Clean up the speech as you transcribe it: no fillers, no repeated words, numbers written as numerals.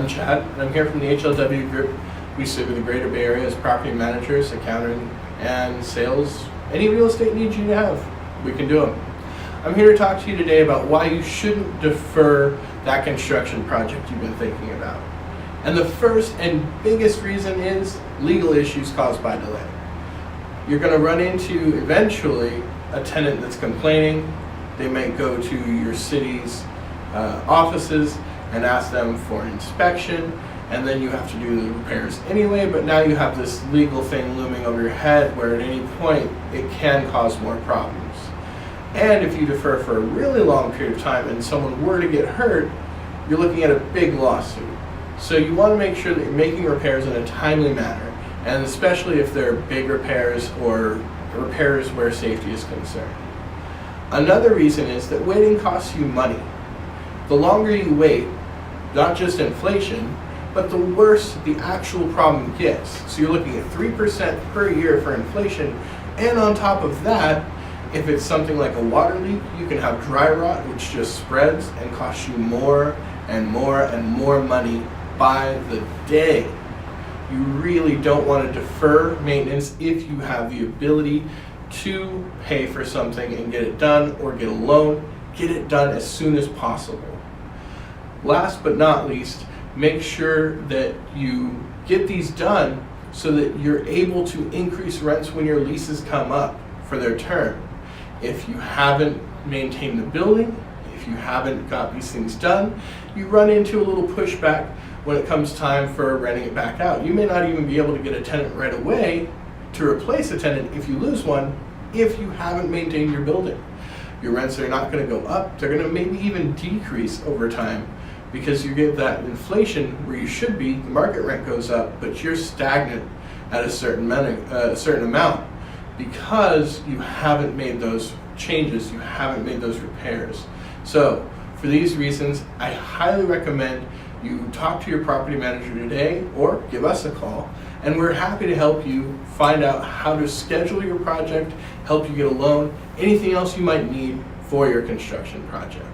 I'm Chad, and I'm here from the HLW Group. We serve the Greater Bay Area as property managers, accounting, and sales. Any real estate needs you have, we can do them. I'm here to talk to you today about why you shouldn't defer that construction project you've been thinking about. And the first and biggest reason is legal issues caused by delay. You're going to run into, eventually, a tenant that's complaining. They might go to your city's offices and ask them for an inspection, and then you have to do the repairs anyway, but now you have this legal thing looming over your head where at any point it can cause more problems. And if you defer for a really long period of time and someone were to get hurt, you're looking at a big lawsuit. So you want to make sure that you're making repairs in a timely manner, and especially if they're big repairs or repairs where safety is concerned. Another reason is that waiting costs you money. The longer you wait, not just inflation, but the worse the actual problem gets. So you're looking at 3% per year for inflation, and on top of that, if it's something like a water leak, you can have dry rot, which just spreads and costs you more and more and more money by the day. You really don't want to defer maintenance if you have the ability to pay for something and get it done, or get a loan. Get it done as soon as possible. Last but not least, make sure that you get these done so that you're able to increase rents when your leases come up for their term. If you haven't maintained the building, if you haven't got these things done, you run into a little pushback when it comes time for renting it back out. You may not even be able to get a tenant right away to replace a tenant if you lose one, if you haven't maintained your building. Your rents are not going to go up, they're going to maybe even decrease over time, because you get that inflation where you should be. The market rent goes up, but you're stagnant at a certain amount because you haven't made those changes, you haven't made those repairs. So for these reasons, I highly recommend you talk to your property manager today or give us a call, and we're happy to help you find out how to schedule your project, help you get a loan, anything else you might need for your construction project.